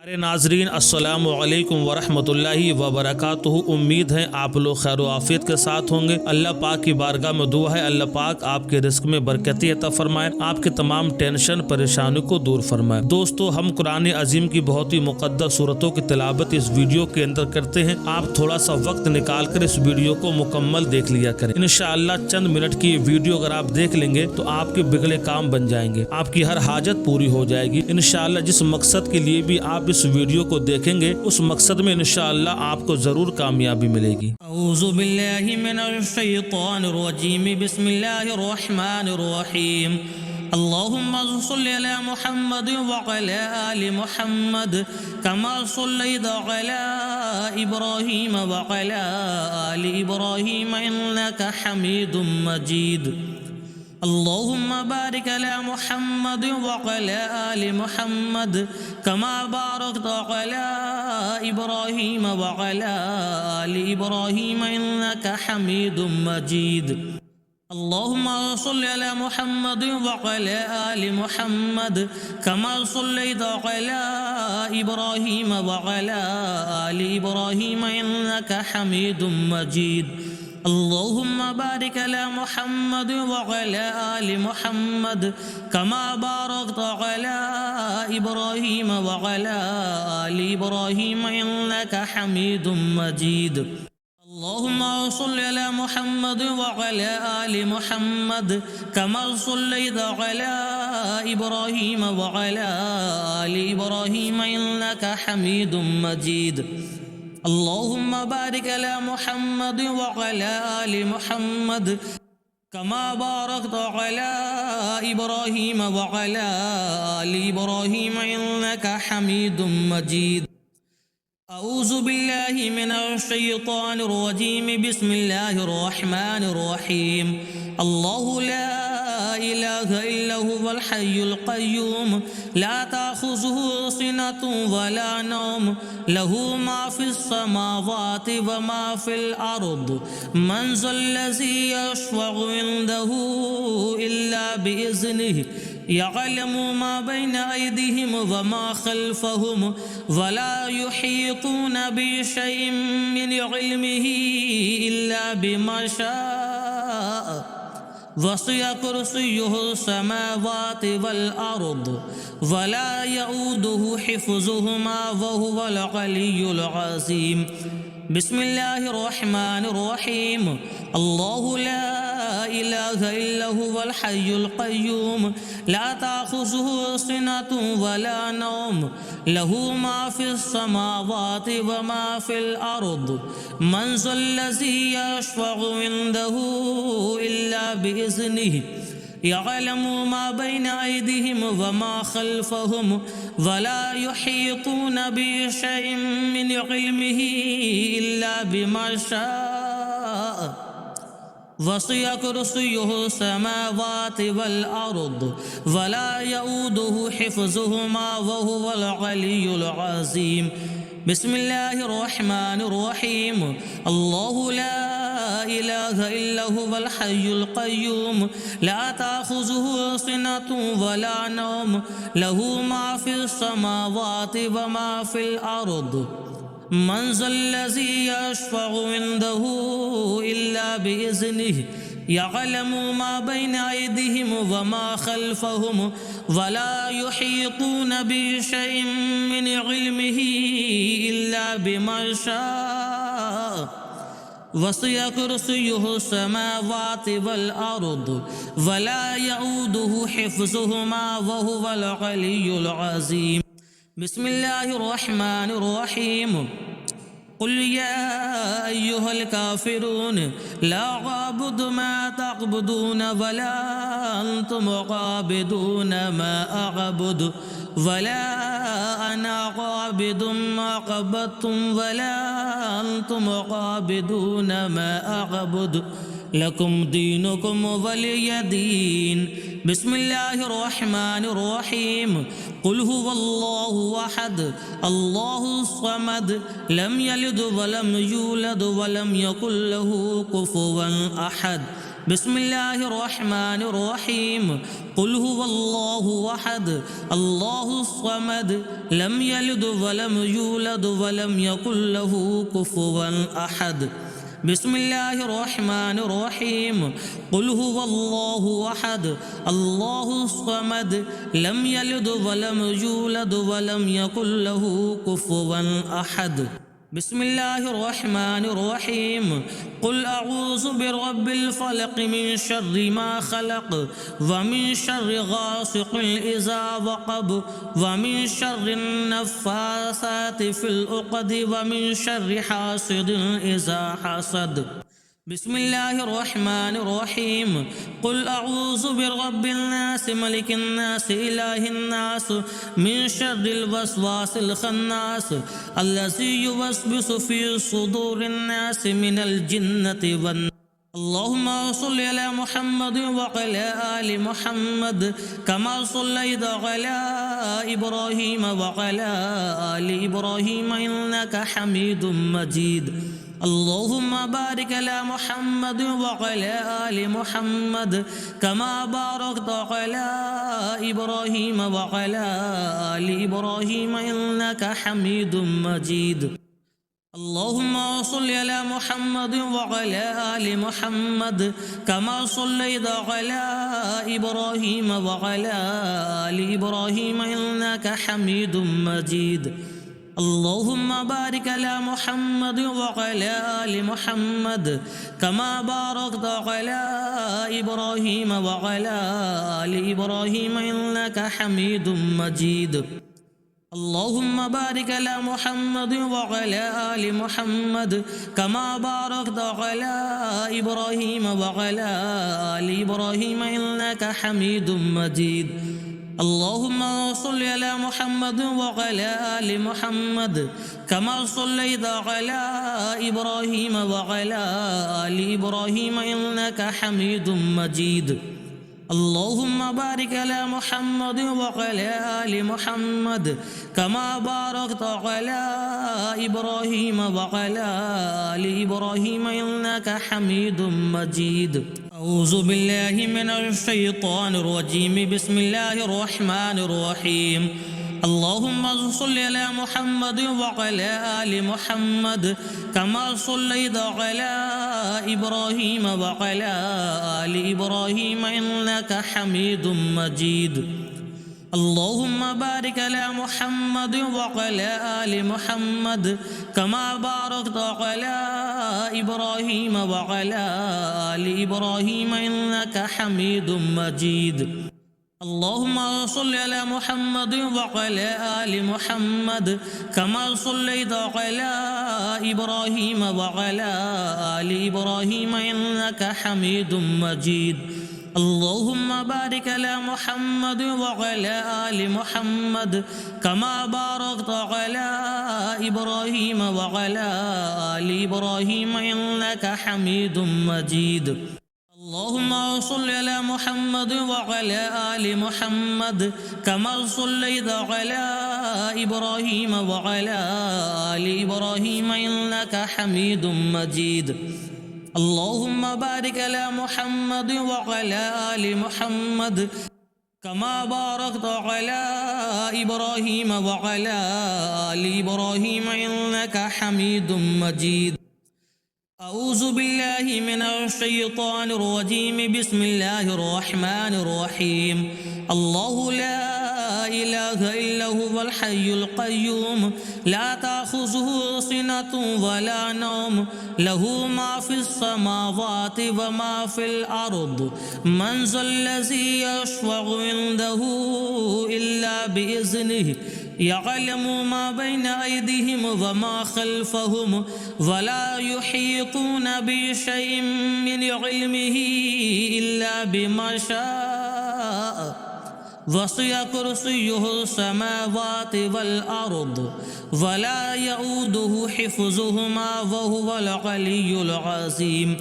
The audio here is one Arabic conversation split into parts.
अरे नाजरीन, अस्सलामु अलैकुम वरहमतुल्लाहि वबरकातुहू। उम्मीद है आप लोग खैर आफियत के साथ होंगे। अल्लाह पाक की बारगाह में दुआ है अल्लाह पाक आपके रिस्क में बरकती अता फरमाए, आपके तमाम टेंशन परेशानी को दूर फरमाए। दोस्तों, हम कुरान अजीम की बहुत ही मुक़द्दस सूरतों की तिलावत इस वीडियो के अंदर करते हैं। आप थोड़ा सा वक्त निकाल कर इस वीडियो को मुकम्मल देख लिया करें। इंशाअल्लाह चंद मिनट की ये वीडियो अगर आप देख लेंगे तो आपके बिगड़े काम बन जाएंगे, आपकी हर हाजत पूरी हो जाएगी इंशाअल्लाह। जिस मकसद के लिए भी आप इस वीडियो को देखेंगे उस मकसद में इंशाअल्लाह आपको जरूर कामयाबी मिलेगी। औज़ु बिल्लाहि मिनश शैतानिर रजीम, बिस्मिल्लाहिर रहमानिर रहीम। अल्लाहुम्मा सल्लि अला मुहम्मद व अला आलि मुहम्मद कमा सल्लैता अला इब्राहीम व अला आलि इब्राहीम इन्नका हमीदुम मजीद। अल्लाहुम्मा बारिक अला मुहम्मद व अला आलि मुहम्मद कमा बारकता अला इब्राहीम व अला आलि इब्राहीम इन्नका हमीदुम मजीद। अल्लाहुम्मा सल्लि अला मुहम्मद व अला आलि मुहम्मद कमा सल्लैता अला इब्राहीम व अला आलि इब्राहीम इन्नका हमीदुम मजीद। अल्लाहुम्मा बारिक अला मुहम्मद व अला आलि मुहम्मद कमा बारकता अला इब्राहीम व अला आलि इब्राहीम इन्नका हमीदुम मजीद। अल्लाहुम्मा सल्लि अला मुहम्मद व अला आलि मुहम्मद कमा सल्लैता अला इब्राहीम व अला आलि इब्राहीम इन्नका हमीदुम मजीद। अल्लाहुम्मा बारिक अला मुहम्मद व अला आलि मुहम्मद कमा बारकता अला इब्राहीम व अला आलि इब्राहीम इन्नका हमीदुम मजीद। औज़ु बिल्लाहि मिनश शैतानिर रजीम, बिस्मिल्लाहिर रहमानिर रहीम। अल्लाहु ला इलाहा इल्ला हुवल हय्युल क़य्यूम ला ताख़ुज़ुहु सिनतुन वला नौम लहू मा फ़िस समावाति व मा फ़िल अर्द मन ज़ल्लज़ी यशफ़अउ इंदहु इल्ला बिइज़्निहि यअलमु मा बैना अयदीहिम व मा खल्फ़हुम वला युहीतूना बिशैइन मिन इल्मिही इल्ला बिमा शाअ वसिअ कुर्सियुहु समावाति वल अर्द वला यऊदुहु हिफ़्ज़ुहुमा व हुवल अलिय्युल अज़ीम। बिस्मिल्लाहिर रहमानिर रहीम। अल्लाहु ला इलाहा इल्ला हुवल हय्युल क़य्यूम ला ताख़ुज़ुहु सिनतुन वला नौम लहू मा फ़िस समावाति व मा फ़िल अर्द मन ज़ल्लज़ी यशफ़अउ इंदहु इल्ला बिइज़्निहि यअलमु मा बैना अयदीहिम व मा खल्फ़हुम वला युहीतूना बिशैइन मिन इल्मिही इल्ला बिमा शाअ वसिअ कुर्सियुहु समावाति वल अर्द वला यऊदुहु हिफ़्ज़ुहुमा व हुवल अलिय्युल अज़ीम। बिस्मिल्लाहिर रहमानिर रहीम। अल्लाहु ला इलाहा इल्ला हुवल हय्युल क़य्यूम ला ताख़ुज़ुहु सिनतुन वला नौम लहू मा फ़िस समावाति व मा फ़िल अर्द मन ज़ल्लज़ी यशफ़अउ इंदहु इल्ला बिइज़्निहि यअलमु मा बैना अयदीहिम व मा खल्फ़हुम वला युहीतूना बिशैइन मिन इल्मिही इल्ला बिमा शाअ वसिअ कुर्सियुहु समावाति वल अर्द वला यऊदुहु हिफ़्ज़ुहुमा व हुवल अलिय्युल अज़ीम। बिस्मिल्लाहिर रहमानिर रहीम। कुल या अय्युहल काफ़िरून ला अअबुदु मा तअबुदून वला अंतुम आबिदून मा अअबुदु वला अना आबिदुम मा अअबदतुम वला अंतुम आबिदून मा अअबुदु लकुम दीनुकुम वलिय दीन। बिस्मिल्लाहिर रहमानिर रहीम। कुल हुवल्लाहु अहद अल्लाहुस समद लम यलिद वलम यूलद वलम यकुल लहू कुफुवन अहद। بسم الله الرحمن الرحيم قل هو الله أحد الله الصمد لم يلد ولم يولد ولم يكن له كفوا أحد بسم الله الرحمن الرحيم قل هو الله أحد الله الصمد لم يلد ولم يولد ولم يكن له كفوا أحد بسم الله الرحمن الرحيم قل أعوذ برب الفلق من شر ما خلق ومن شر غاسق إذا وقب ومن شر النفاثات في العقد ومن شر حاسد إذا حسد بسم الله الرحمن الرحيم قل أعوذ برب الناس ملك الناس إله الناس من شر الوسواس الخناس الذي يوسوس في صدور الناس من الجنة والناس اللهم صل على محمد وعلى آل محمد كما صليت على إبراهيم وعلى آل إبراهيم إنك حميد مجيد اللهم بارك على محمد وعلى آل محمد كما باركت على إبراهيم وعلى آل إبراهيم إنك حميد مجيد اللهم صل على محمد وعلى آل محمد كما صليت على إبراهيم وعلى آل إبراهيم إنك حميد مجيد اللهم بارك على محمد وعلى آل محمد كما باركت على إبراهيم وعلى آل إبراهيم إنك حميد مجيد اللهم بارك على محمد وعلى آل محمد كما باركت على إبراهيم وعلى آل إبراهيم إنك حميد مجيد اللهم صل على محمد وعلى آل محمد كما صليت على إبراهيم وعلى آل إبراهيم إنك حميد مجيد اللهم بارك على محمد وعلى آل محمد كما باركت على إبراهيم وعلى آل إبراهيم إنك حميد مجيد أعوذ بالله من الشيطان الرجيم بسم الله الرحمن الرحيم اللهم صل على محمد وعلى آل محمد كما صليت على إبراهيم وعلى آل إبراهيم إنك حميد مجيد اللهم بارك على محمد وعلى آل محمد كما باركت على إبراهيم وعلى آل إبراهيم إنك حميد مجيد اللهم صل على محمد وعلى آل محمد كما صليت على إبراهيم وعلى آل إبراهيم إنك حميد مجيد اللهم بارك على محمد وعلى آل محمد كما باركت على إبراهيم وعلى آل إبراهيم إنك حميد مجيد اللهم صل على محمد وعلى آل محمد كما صليت على إبراهيم وعلى آل إبراهيم إنك حميد مجيد اللهم بارك على محمد وعلى آل محمد كما باركت على إبراهيم وعلى آل إبراهيم إنك حميد مجيد أعوذ بالله من الشيطان الرجيم بسم الله الرحمن الرحيم الله لا إله إلا هو الحي القيوم لا تأخذه سنة ولا نوم له ما في السماوات وما في الأرض من ذا الذي يشفع عنده إلا بإذنه يعلم ما بين أيديهم وما خلفهم ولا يحيطون بشيء من علمه إلا بما شاء وسع كرسيه السماوات والأرض ولا يؤوده حفظهما وهو العلي العظيم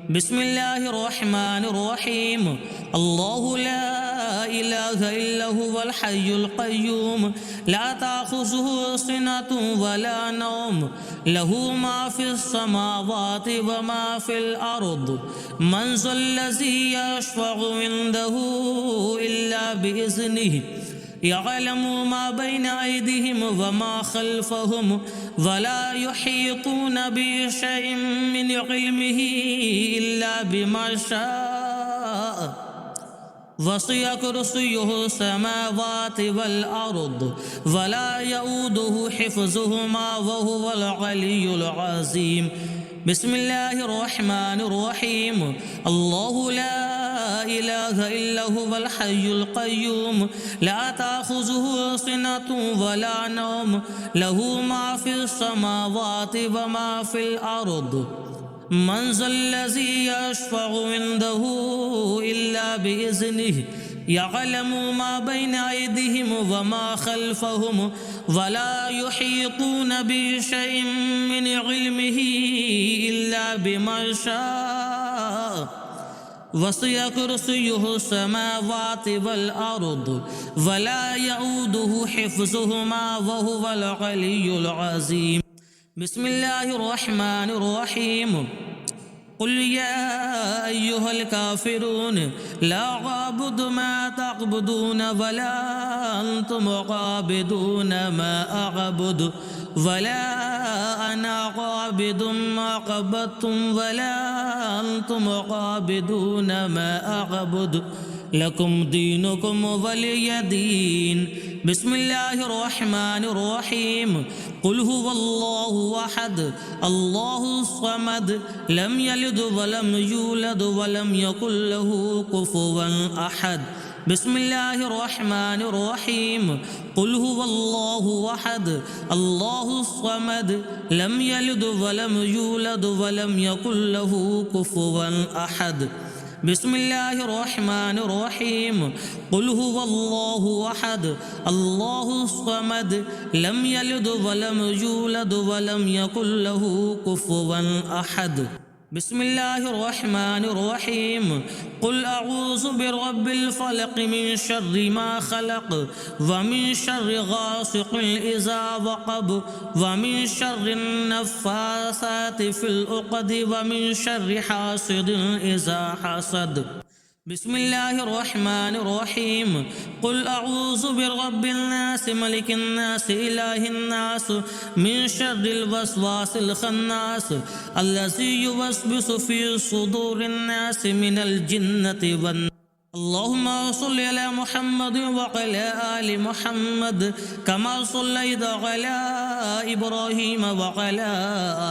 بسم الله الرحمن الرحيم الله لا إله إلا هو الحي القيوم لا تأخذه سنة ولا نوم له ما في السماوات وما في الأرض من ذا الذي يشفع عنده إلا بإذنه يعلم ما بين أيديهم وما خلفهم ولا يحيطون بشيء من علمه إلا بما شاء وسع كرسيه السماوات والأرض ولا يؤوده حفظهما وهو العلي العظيم بسم الله الرحمن الرحيم الله لا إله إلا هو الحي القيوم لا تأخذه سنة ولا نوم له ما في السماوات وما في الأرض من ذا الذي يشفع عنده إلا بإذنه يعلم ما بين أيديهم وما خلفهم ولا يحيطون بشيء من علمه إلا بما شاء وسع كرسيه السماوات والأرض ولا يؤوده حفظهما وهو العلي العظيم بسم الله الرحمن الرحيم قل يا أيها الكافرون لا أعبد ما تعبدون ولا أنتم عابدون ما أعبد ولا أنا عابد ما عبدتم ولا أنتم عابدون ما أعبد لكم دينكم ولي دين بسم الله الرحمن الرحيم قل هو الله أحد الله الصمد لم يلد ولم يولد ولم يكن له كفوا أحد بسم الله الرحمن الرحيم قل هو الله أحد الله الصمد لم يلد ولم يولد ولم يكن له كفوا أحد بسم الله الرحمن الرحيم قل هو الله أحد الله الصمد لم يلد ولم يولد ولم يكن له كفوا أحد بسم الله الرحمن الرحيم قل أعوذ برب الفلق من شر ما خلق ومن شر غاسق إذا وقب ومن شر النفاثات في العقد ومن شر حاسد إذا حسد بسم الله الرحمن الرحيم قل أعوذ برب الناس ملك الناس إله الناس من شر الوسواس الخناس الذي يوسوس في صدور الناس من الجنة والناس اللهم صل على محمد وعلى آل محمد كما صليت على إبراهيم وعلى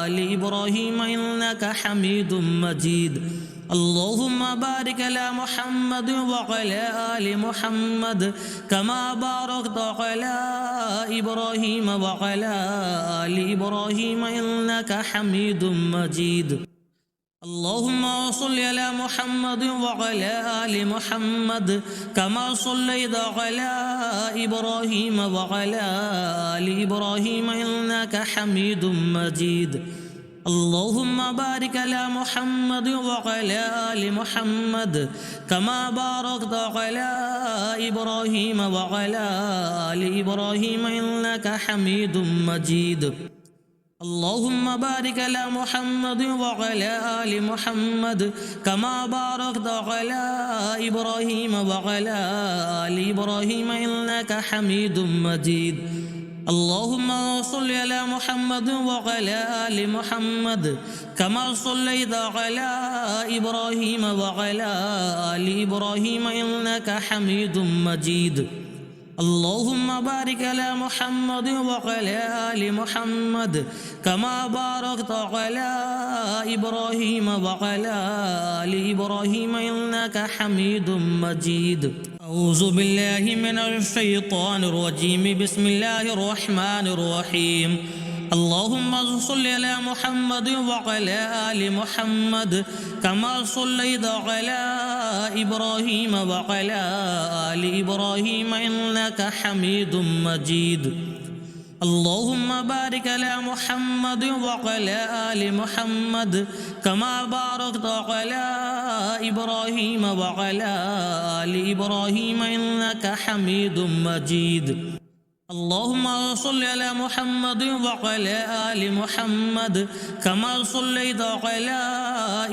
آل إبراهيم إنك حميد مجيد اللهم بارك على محمد وعلى آل محمد كما باركت على إبراهيم وعلى آل إبراهيم إنك حميد مجيد اللهم صل على محمد وعلى آل محمد كما صليت على إبراهيم وعلى آل إبراهيم إنك حميد مجيد اللهم بارك على محمد وعلى آل محمد كما باركت على إبراهيم وعلى آل إبراهيم إنك حميد مجيد اللهم بارك على محمد وعلى آل محمد كما باركت على إبراهيم وعلى آل إبراهيم إنك حميد مجيد اللهم صل على محمد وعلى آل محمد كما صليت على إبراهيم وعلى آل إبراهيم إنك حميد مجيد اللهم بارك على محمد وعلى آل محمد كما باركت على إبراهيم وعلى آل إبراهيم إنك حميد مجيد أعوذ بالله من الشيطان الرجيم بسم الله الرحمن الرحيم اللهم صل على محمد وعلى آل محمد كما صليت على إبراهيم وعلى آل إبراهيم إنك حميد مجيد اللهم بارك على محمد وعلى آل محمد كما باركت على إبراهيم وعلى آل إبراهيم إنك حميد مجيد اللهم صل على محمد وعلى آل محمد كما صليت على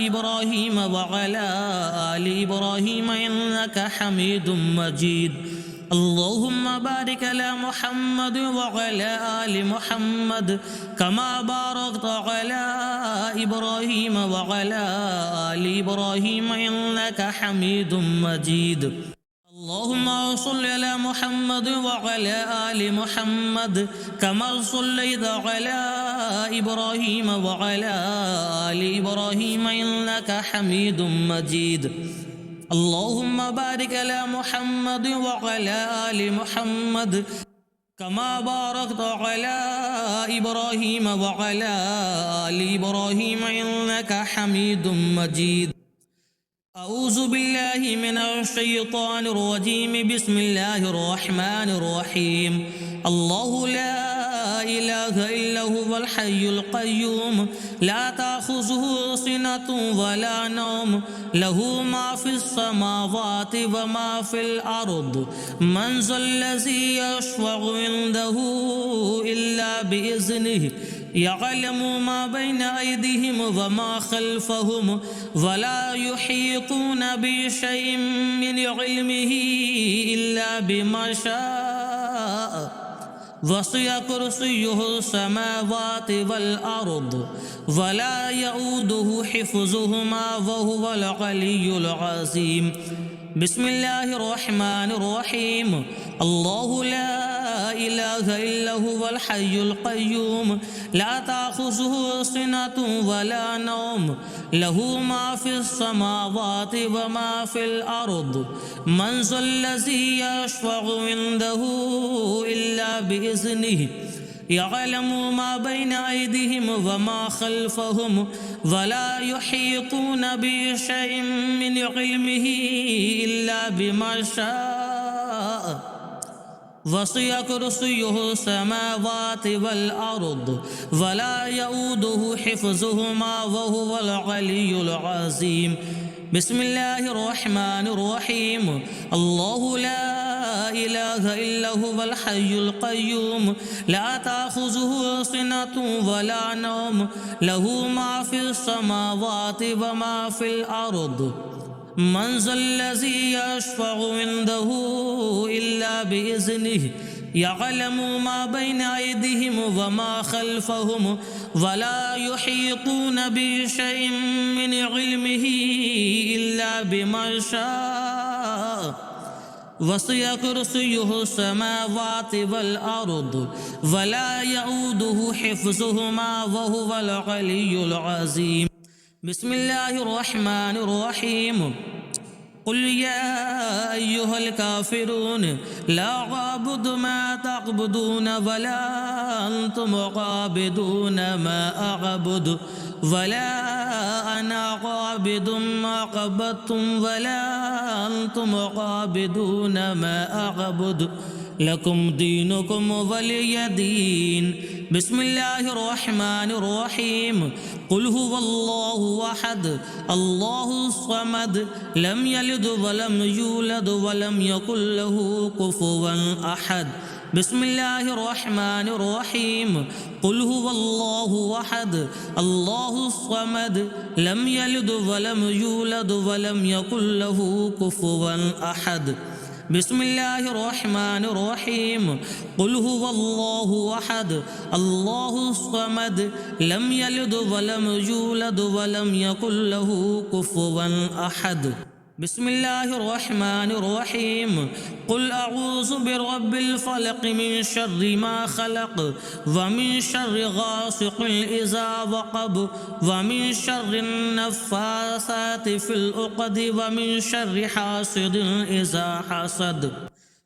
إبراهيم وعلى آل إبراهيم إنك حميد مجيد اللهم بارك على محمد وعلى آل محمد كما باركت على إبراهيم وعلى آل إبراهيم إنك حميد مجيد اللهم صل على محمد وعلى آل محمد كما صليت على إبراهيم وعلى آل إبراهيم إنك حميد مجيد اللهم بارك على محمد وعلى آل محمد كما باركت على إبراهيم وعلى آل إبراهيم إنك حميد مجيد أعوذ بالله من الشيطان الرجيم بسم الله الرحمن الرحيم الله لا إله إلا هو الحي القيوم لا تأخذه سنة ولا نوم له ما في السماوات وما في الأرض من ذا الذي يشفع عنده إلا بإذنه يعلم ما بين أيديهم وما خلفهم ولا يحيطون بشيء من علمه إلا بما شاء وسع كرسيه السماوات والأرض ولا يؤوده حفظهما وهو العلي العظيم بسم الله الرحمن الرحيم الله لا إله إلا هو الحي القيوم لا تأخذه سنة ولا نوم له ما في السماوات وما في الأرض من ذا الذي يشفع عنده إلا بإذنه يعلم ما بين أيديهم وما خلفهم ولا يحيطون بشيء من علمه إلا بما شاء وسع كرسيه السماوات والأرض ولا يؤوده حفظهما وهو العلي العظيم بسم الله الرحمن الرحيم الله لا إله إلا هو الحي القيوم لا تأخذه سنة ولا نوم له ما في السماوات وما في الأرض من ذا الذي يشفع عنده إلا بإذنه يعلم ما بين أيديهم وما خلفهم ولا يحيطون بشيء من علمه إلا بما شاء وسع كرسيه السماوات والأرض ولا يؤوده حفظهما وهو العلي العظيم بسم الله الرحمن الرحيم قل يا أيها الكافرون لا أعبد ما تعبدون ولا أنتم عابدون ما أعبد ولا أنا عابد ما عبدتم ولا أنتم عابدون ما أعبد لكم دينكم ولي دين بسم الله الرحمن الرحيم قل هو الله أحد الله الصمد لم يلد ولم يولد ولم يكن له كفوا أحد بسم الله الرحمن الرحيم قل هو الله أحد الله الصمد لم يلد ولم يولد ولم يكن له كفوا أحد بسم الله الرحمن الرحيم قل هو الله أحد الله الصمد لم يلد ولم يولد ولم يكن له كفوا أحد بسم الله الرحمن الرحيم قل أعوذ برب الفلق من شر ما خلق ومن شر غاسق إذا وقب ومن شر النفاثات في العقد ومن شر حاسد إذا حسد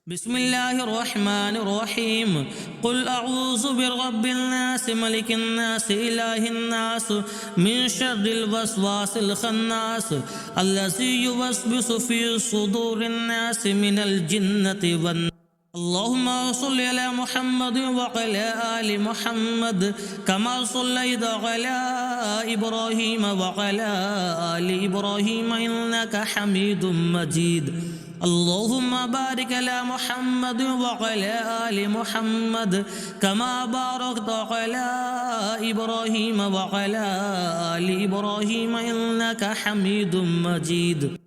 بسم الله الرحمن الرحيم قل أعوذ برب الناس ملك الناس إله الناس من شر الوسواس الخناس الذي يوسوس في صدور الناس من الجنة والناس اللهم صل على محمد وعلى آل محمد كما صليت على إبراهيم وعلى آل إبراهيم إنك حميد مجيد اللهم بارك على محمد وعلى آل محمد كما باركت على إبراهيم وعلى آل إبراهيم إنك حميد مجيد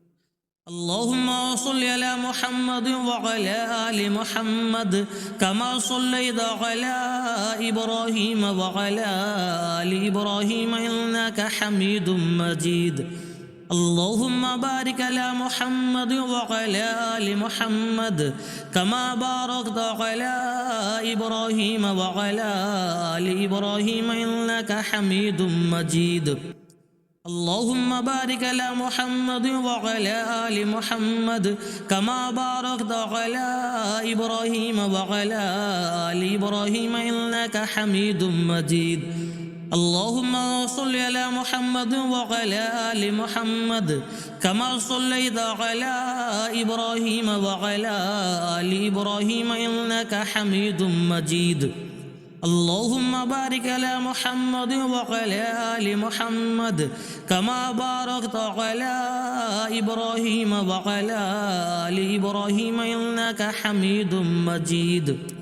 اللهم صل على محمد وعلى آل محمد كما صليت على إبراهيم وعلى آل إبراهيم إنك حميد مجيد اللهم بارك على محمد وعلى آل محمد كما باركت على إبراهيم وعلى آل إبراهيم إنك حميد مجيد اللهم بارك على محمد وعلى آل محمد كما باركت على إبراهيم وعلى آل إبراهيم إنك حميد مجيد اللهم صل على محمد وعلى آل محمد كما صليت على إبراهيم وعلى آل إبراهيم إنك حميد مجيد اللهم بارك على محمد وعلى آل محمد كما باركت على إبراهيم وعلى آل إبراهيم إنك حميد مجيد